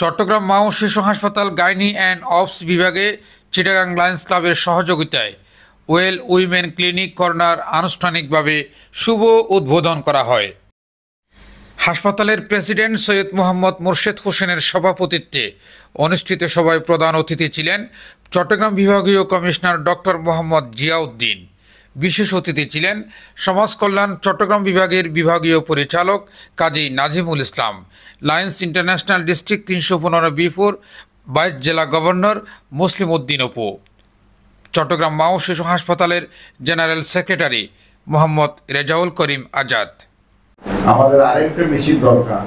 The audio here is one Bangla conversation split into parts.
চট্টগ্রাম মা ও শিশু হাসপাতাল গাইনি অ্যান্ড অবস বিভাগে চিটাগাং লায়ন্স ক্লাবের সহযোগিতায় ওয়েল উইমেন ক্লিনিক কর্নার আনুষ্ঠানিকভাবে শুভ উদ্বোধন করা হয়। হাসপাতালের প্রেসিডেন্ট সৈয়দ মোহাম্মদ মোর্শেদ হোসেনের সভাপতিত্বে অনুষ্ঠিত সভায় প্রধান অতিথি ছিলেন চট্টগ্রাম বিভাগীয় কমিশনার ডক্টর মোহাম্মদ জিয়াউদ্দিন। বিশেষ অতিথি ছিলেন সমাজ কল্যাণ চট্টগ্রাম বিভাগের বিভাগীয় পরিচালক কাজী নাজিমুল ইসলাম, লায়ন্স ইন্টারন্যাশনাল ডিস্ট্রিক্ট 315 ভাইস জেলা গভর্নর মুসলিম উদ্দিন অপু, চট্টগ্রাম মা ও শিশু হাসপাতালের জেনারেল সেক্রেটারি মোহাম্মদ রেজাউল করিম আজাদ। আমাদের আরেকটা মেশিন দরকার,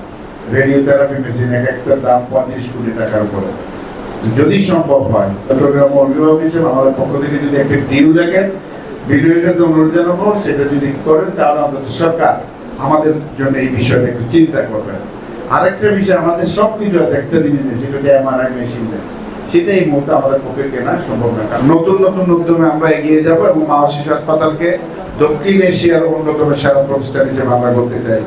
রেডিওথেরাপি মেশিন, একটার দাম 25 কোটি টাকার উপরে। যদি সম্ভব হয় চট্টগ্রাম অভিভাবক হিসেবে আমাদের পক্ষ থেকে যদি একটা ডিউ রাখেন, ভিডিওর সাথে অনুরোধ জানাবো, সেটা যদি করেন তাহলে অন্তত সরকার আমাদের জন্য এই বিষয়টা একটু চিন্তা করবেন। আরেকটা বিষয়, আমাদের সব কিছু আছে, একটা জিনিস সেটা হচ্ছে এমআরআই মেশিন, সেটা এই মুহূর্তে আমাদের পক্ষে কেনা সম্ভব না। কারণ নতুন নতুন উদ্যমে আমরা এগিয়ে যাব এবং মা ও শিশু হাসপাতালকে দক্ষিণ এশিয়ার অন্যতম সেরা প্রতিষ্ঠান হিসেবে আমরা করতে চাই।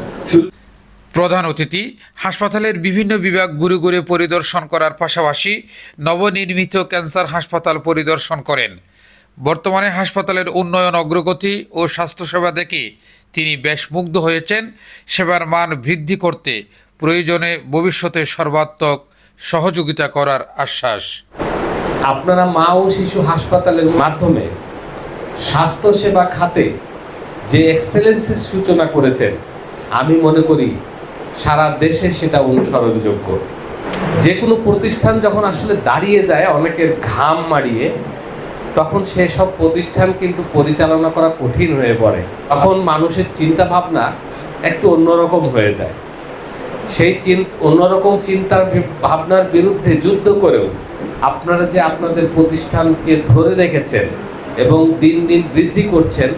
প্রধান অতিথি হাসপাতালের বিভিন্ন বিভাগ ঘুরে ঘুরে পরিদর্শন করার পাশাপাশি নবনির্মিত ক্যান্সার হাসপাতাল পরিদর্শন করেন। বর্তমানে হাসপাতালের উন্নয়ন অগ্রগতি ও স্বাস্থ্যসেবা দেখে তিনি বেশ মুগ্ধ হয়েছেন। সেবার মান বৃদ্ধি করতে প্রয়োজনে ভবিষ্যতে সর্বাত্মক সহযোগিতা করার আশ্বাস। আপনারা মা ও শিশু হাসপাতালের মাধ্যমে স্বাস্থ্যসেবা খাতে যে এক্সেলেন্সের সূচনা করেছেন, আমি মনে করি সারা দেশে সেটা অনুসরণযোগ্য। যে কোনো প্রতিষ্ঠান যখন আসলে দাঁড়িয়ে যায় অনেকের ঘাম মাড়িয়ে, তখন সেসব প্রতিষ্ঠান কিন্তু পরিচালনা করা কঠিন হয়ে পড়ে। তখন মানুষের চিন্তা ভাবনা একটু অন্যরকম হয়ে যায়। সেই অন্যরকম চিন্তার ভাবনার বিরুদ্ধে যুদ্ধ করেও আপনারা যে আপনাদের প্রতিষ্ঠানকে ধরে রেখেছেন এবং দিন দিন বৃদ্ধি করছেন,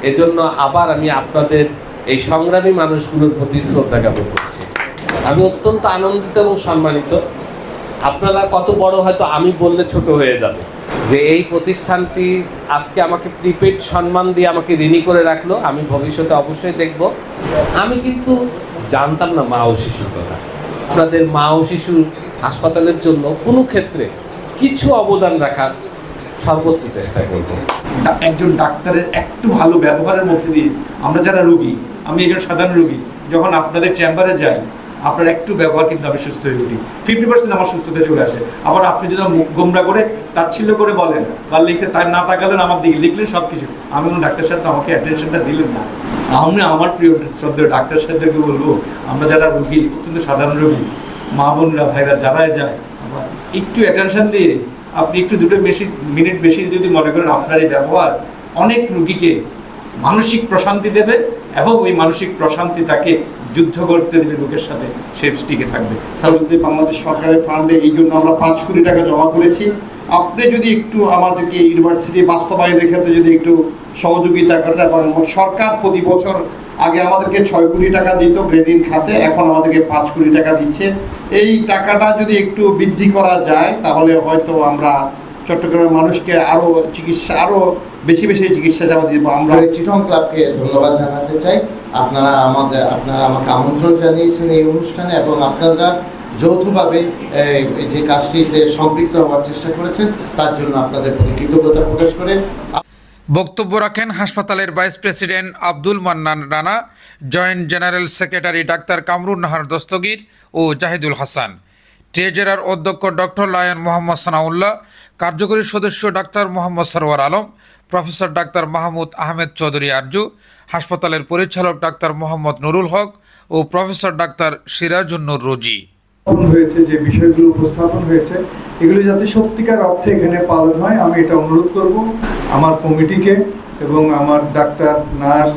এজন্য আবার আমি আপনাদের এই সংগ্রামী মানুষগুলোর প্রতি শ্রদ্ধা জ্ঞাপন করছি। আমি অত্যন্ত আনন্দিত এবং সম্মানিত। আপনারা কত বড় হয়তো আমি বললে ছোট হয়ে যাবে, যে এই প্রতিষ্ঠানটি আজকে আমাকে প্রিপেড সম্মান দিয়ে আমাকে ঋণী করে রাখলো। আমি ভবিষ্যতে অবশ্যই দেখব। আমি কিন্তু জানতাম না মা ও শিশুর কথা। আপনাদের মা ও শিশু হাসপাতালের জন্য কোনো ক্ষেত্রে কিছু অবদান রাখার সর্বোচ্চ চেষ্টা করব। একজন ডাক্তারের একটু ভালো ব্যবহারের মধ্যে দিয়ে আমরা যারা রোগী, আমি একজন সাধারণ রোগী, যখন আপনাদের চেম্বারে যাই, আপনার একটু ব্যবহার কিন্তু আমি সুস্থ হয়ে উঠি। 50% আমার সুস্থতা চলে আসে। আবার আপনি যদি মুখ গোমরা করে তাচ্ছিল্য করে বলেন বা লিখতে তাই না তাকালেন আমার দিকে, লিখলেন সব কিছু, আমি কোনো ডাক্তার সাহেব আমাকে অ্যাটেনশনটা দিলেন না। আমি আমার প্রিয় শ্রদ্ধেয় ডাক্তার সাহেবদেরকে বলবো, আমরা যারা রোগী, অত্যন্ত সাধারণ রোগী, মা বোনরা ভাইরা যারাই যায়, একটু অ্যাটেনশন দিয়ে আপনি একটু দুটো মিনিট বেশি যদি মনে করেন, আপনার এই ব্যবহার অনেক রোগীকে মানসিক প্রশান্তি দেবে এবং ওই মানসিক প্রশান্তি তাকে যুদ্ধ করতে দেবে রোগের সাথে, সে টিকে থাকবে। বাংলাদেশ সরকারের ফান্ডে এই জন্য আমরা 5 কোটি টাকা জমা করেছি। আপনি যদি একটু আমাদেরকে ইউনিভার্সিটি বাস্তবায়নের ক্ষেত্রে যদি একটু সহযোগিতা করেন, এবং সরকার প্রতি বছর আগে আমাদেরকে 6 কোটি টাকা দিত গ্রেডিং খাতে, এখন আমাদেরকে 5 কোটি টাকা দিচ্ছে। এই টাকাটা যদি একটু বৃদ্ধি করা যায় তাহলে হয়তো আমরা চট্টগ্রামের মানুষকে আরও বেশি চিকিৎসা সেবা দিব। আমরা চিটং ক্লাবকে ধন্যবাদ জানাতে চাই। আপনারা আমাকে আমন্ত্রণ জানিয়েছেন এই অনুষ্ঠানে এবং আপনারা যৌথভাবে যে কাজটিতে সম্পৃক্ত হওয়ার চেষ্টা করেছেন, তার জন্য আপনাদের প্রতি কৃতজ্ঞতা প্রকাশ করে বক্তব্য রাখেন হাসপাতালের vice president Abdul Mannan Rana, joint general secretary doctor Kamrun Nahar Dastagir ও জাহিদুল হাসান, ট্রেজারার অধ্যক্ষ ডক্টর লায়ন মোহাম্মদ সানাউল্লাহ, কার্যকরী সদস্য doctor Mohammad Sarwar Alam, professor doctor Mahmud Ahmed Chowdhury Arju, হাসপাতালের পরিচালক ডাক্তার মোহাম্মদ নুরুল হক ও প্রফেসর ডাক্তার সিরাজুন্নুর রোজি। হয়েছে যে বিষয়গুলো উপস্থাপন হয়েছে, এগুলো যাতে সত্যিকার অর্থে এখানে পালন হয়, আমি এটা অনুরোধ করব আমার কমিটিকে এবং আমার ডাক্তার, নার্স,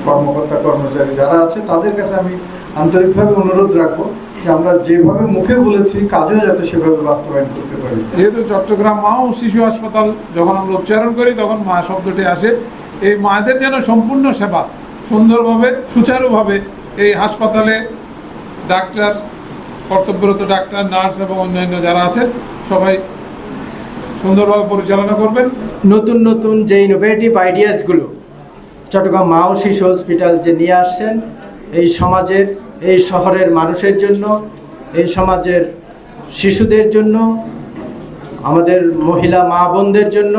কর্মকর্তা কর্মচারী যারা আছে তাদের কাছে আমি আন্তরিকভাবে অনুরোধ রাখবো যে আমরা যেভাবে মুখে বলেছি কাজেও যাতে সেভাবে বাস্তবায়ন করতে পারি। যেহেতু চট্টগ্রাম মা ও শিশু হাসপাতাল যখন আমরা উচ্চারণ করি তখন মা শব্দটি আসে। এই মায়েদের যেন সম্পূর্ণ সেবা সুন্দরভাবে সুচারুভাবে এই হাসপাতালে ডাক্তার, কর্তব্যরত ডাক্তার, নার্স এবং অন্যান্য যারা আছেন সবাই সুন্দরভাবে পরিচালনা করবেন। নতুন নতুন যে ইনোভেটিভ আইডিয়াসগুলো চট্টগ্রাম মা ও শিশু হসপিটাল যে নিয়ে আসছেন, এই সমাজের, এই শহরের মানুষের জন্য, এই সমাজের শিশুদের জন্য, আমাদের মহিলা মা বোনদের জন্য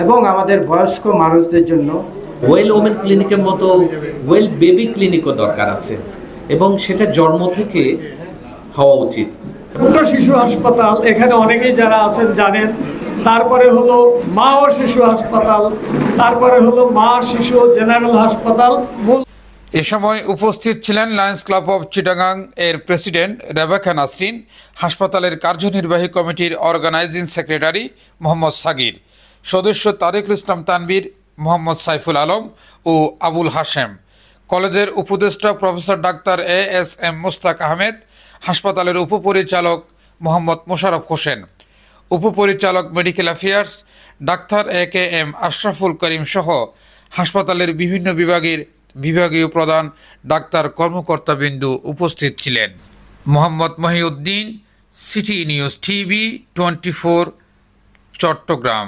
এবং আমাদের বয়স্ক মানুষদের জন্য ওয়েল ওমেন ক্লিনিকের মতো ওয়েল বেবি ক্লিনিকও দরকার আছে এবং সেটা জন্ম থেকে হওয়া উচিত। ছোট শিশু হাসপাতাল এখানে অনেকেই যারা আছেন জানেন। তারপরে হলো মা ও শিশু হাসপাতাল, তারপরে হলো মা শিশু জেনারেল হাসপাতাল। এ সময় উপস্থিত ছিলেন লায়ন্স ক্লাব অব চিটাগাং এর প্রেসিডেন্ট রেবেকা নাসরিন, হাসপাতালের কার্যনির্বাহী কমিটির অর্গানাইজিং সেক্রেটারি মোহাম্মদ সাগির, সদস্য তারিকুল ইসলাম তানবীর, মোহাম্মদ সাইফুল আলম ও আবুল হাশেম, কলেজের উপদেষ্টা professor doctor ASM Mustaq Ahmed, হাসপাতালের উপপরিচালক মোহাম্মদ মোশাররফ হোসেন, উপপরিচালক medical affairs doctor AKM Ashraful Karim সহ হাসপাতালের বিভিন্ন বিভাগের বিভাগীয় প্রধান ডাক্তার কর্মকর্তাবৃন্দ উপস্থিত ছিলেন। Mohammad Mohiuddin, city news TV 24, Chittagong.